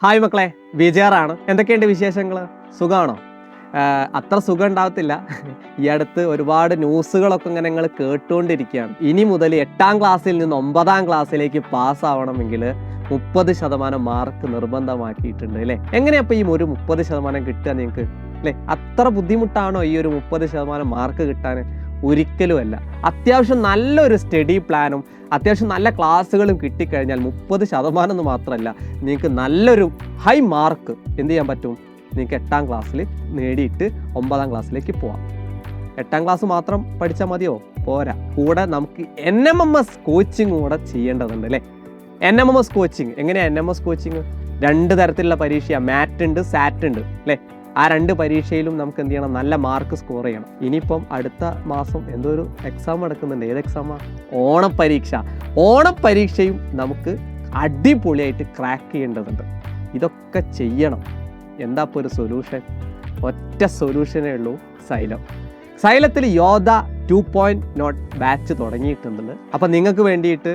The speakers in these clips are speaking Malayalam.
ഹായ് മക്കളെ, വിജയറാണ്. എന്തൊക്കെയുണ്ട് വിശേഷങ്ങൾ? സുഖമാണോ? അത്ര സുഖം ഉണ്ടാവത്തില്ല. ഈ അടുത്ത് ഒരുപാട് ന്യൂസുകളൊക്കെ ഇങ്ങനെ നിങ്ങൾ കേട്ടുകൊണ്ടിരിക്കുകയാണ്. ഇനി മുതൽ 8ാം ക്ലാസ്സിൽ നിന്ന് 9ാം ക്ലാസ്സിലേക്ക് പാസ്സാവണമെങ്കിൽ 30% മാർക്ക് നിർബന്ധമാക്കിയിട്ടുണ്ട് അല്ലേ? എങ്ങനെയപ്പോൾ ഈ ഒരു 30% കിട്ടുക നിങ്ങൾക്ക് അല്ലേ? അത്ര ബുദ്ധിമുട്ടാണോ ഈ ഒരു 30% മാർക്ക് കിട്ടാൻ? ഒരിക്കലുമല്ല. അത്യാവശ്യം നല്ലൊരു സ്റ്റഡി പ്ലാനും അത്യാവശ്യം നല്ല ക്ലാസ്സുകളും കിട്ടിക്കഴിഞ്ഞാൽ 30% എന്ന് മാത്രമല്ല, നിങ്ങൾക്ക് നല്ലൊരു ഹൈ മാർക്ക് എന്ത് ചെയ്യാൻ പറ്റും? നിങ്ങൾക്ക് 8ാം ക്ലാസ്സിൽ നേടിയിട്ട് 9ാം ക്ലാസ്സിലേക്ക് പോവാം. 8ാം ക്ലാസ് മാത്രം പഠിച്ചാൽ മതിയോ? പോരാ. കൂടെ നമുക്ക് NMMS കോച്ചിങ് കൂടെ ചെയ്യേണ്ടതുണ്ട് അല്ലേ? NMMS കോച്ചിങ് എങ്ങനെയാണ്? NMMS കോച്ചിങ് 2 തരത്തിലുള്ള പരീക്ഷയാണ്. മാറ്റ് ഉണ്ട്, സാറ്റ് ഉണ്ട് അല്ലേ? ആ 2 പരീക്ഷയിലും നമുക്ക് എന്ത് ചെയ്യണം? നല്ല മാർക്ക് സ്കോർ ചെയ്യണം. ഇനിയിപ്പം അടുത്ത മാസം എന്തോ ഒരു എക്സാം നടക്കുന്നുണ്ട്. ഏത് എക്സാമാണ്? ഓണപ്പരീക്ഷ. ഓണപ്പരീക്ഷയും നമുക്ക് അടിപൊളിയായിട്ട് ക്രാക്ക് ചെയ്യേണ്ടതുണ്ട്. ഇതൊക്കെ ചെയ്യണം. എന്താ ഇപ്പോൾ ഒരു സൊല്യൂഷൻ? ഒറ്റ സൊല്യൂഷനേ ഉള്ളൂ, സൈലം. സൈലത്തിൽ യോധ 2.0 ബാച്ച് തുടങ്ങിയിട്ടുണ്ട്. അപ്പം നിങ്ങൾക്ക് വേണ്ടിയിട്ട്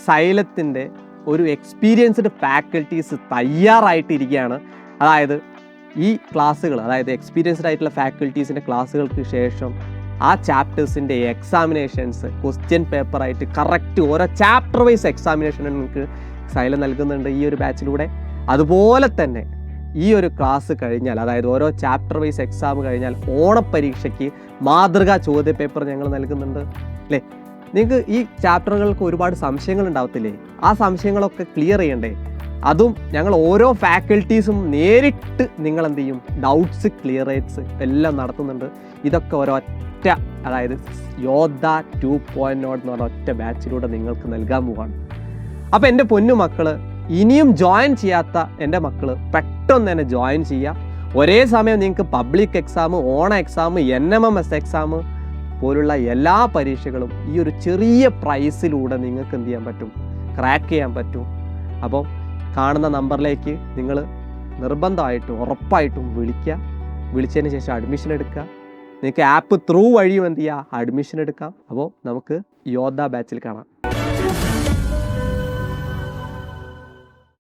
സൈലത്തിൻ്റെ ഒരു എക്സ്പീരിയൻസ്ഡ് ഫാക്കൽറ്റീസ് തയ്യാറായിട്ടിരിക്കുകയാണ്. അതായത് ഈ ക്ലാസ്സുകൾ, അതായത് എക്സ്പീരിയൻസ്ഡ് ആയിട്ടുള്ള ഫാക്കൽറ്റീസിൻ്റെ ക്ലാസ്സുകൾക്ക് ശേഷം ആ ചാപ്റ്റേഴ്സിൻ്റെ എക്സാമിനേഷൻസ് ക്വസ്റ്റ്യൻ പേപ്പറായിട്ട് കറക്റ്റ് ഓരോ ചാപ്റ്റർ വൈസ് എക്സാമിനേഷൻ നിങ്ങൾക്ക് സൈലം നൽകുന്നുണ്ട് ഈ ഒരു ബാച്ചിലൂടെ. അതുപോലെ തന്നെ ഈ ഒരു ക്ലാസ് കഴിഞ്ഞാൽ, അതായത് ഓരോ ചാപ്റ്റർ വൈസ് എക്സാം കഴിഞ്ഞാൽ ഓണപ്പരീക്ഷയ്ക്ക് മാതൃകാ ചോദ്യ പേപ്പർ ഞങ്ങൾ നൽകുന്നുണ്ട് അല്ലേ? നിങ്ങൾക്ക് ഈ ചാപ്റ്ററുകൾക്ക് ഒരുപാട് സംശയങ്ങൾ ഉണ്ടാവത്തില്ലേ? ആ സംശയങ്ങളൊക്കെ ക്ലിയർ ചെയ്യണ്ടേ? അതും ഞങ്ങൾ ഓരോ ഫാക്കൽറ്റീസും നേരിട്ട് നിങ്ങൾ എന്ത് ചെയ്യും? ഡൗട്ട്സ് ക്ലിയറേറ്റ്സ് എല്ലാം നടത്തുന്നുണ്ട്. ഇതൊക്കെ ഒരൊറ്റ, അതായത് യോധ 2.0 എന്ന് പറഞ്ഞ ഒറ്റ ബാച്ചിലൂടെ നിങ്ങൾക്ക് നൽകാൻ പോവാണ്. അപ്പോൾ എൻ്റെ പൊന്നു മക്കൾ, ഇനിയും ജോയിൻ ചെയ്യാത്ത എൻ്റെ മക്കൾ പെട്ടെന്ന് തന്നെ ജോയിൻ ചെയ്യുക. ഒരേ സമയം നിങ്ങൾക്ക് പബ്ലിക് എക്സാം, ഓണ എക്സാം, NMMS എക്സാം പോലുള്ള എല്ലാ പരീക്ഷകളും ഈ ഒരു ചെറിയ പ്രൈസിലൂടെ നിങ്ങൾക്ക് എന്ത് ചെയ്യാൻ പറ്റും? ക്രാക്ക് ചെയ്യാൻ പറ്റും. അപ്പോൾ കാണുന്ന നമ്പറിലേക്ക് നിങ്ങൾ നിർബന്ധമായിട്ടും ഉറപ്പായിട്ടും വിളിക്കുക. വിളിച്ചതിന് ശേഷം അഡ്മിഷൻ എടുക്കുക. നിങ്ങൾക്ക് ആപ്പ് ത്രൂ വഴിയും എന്ത് ചെയ്യുക? അഡ്മിഷൻ എടുക്കാം. അപ്പോൾ നമുക്ക് യോധ ബാച്ചിൽ കാണാം.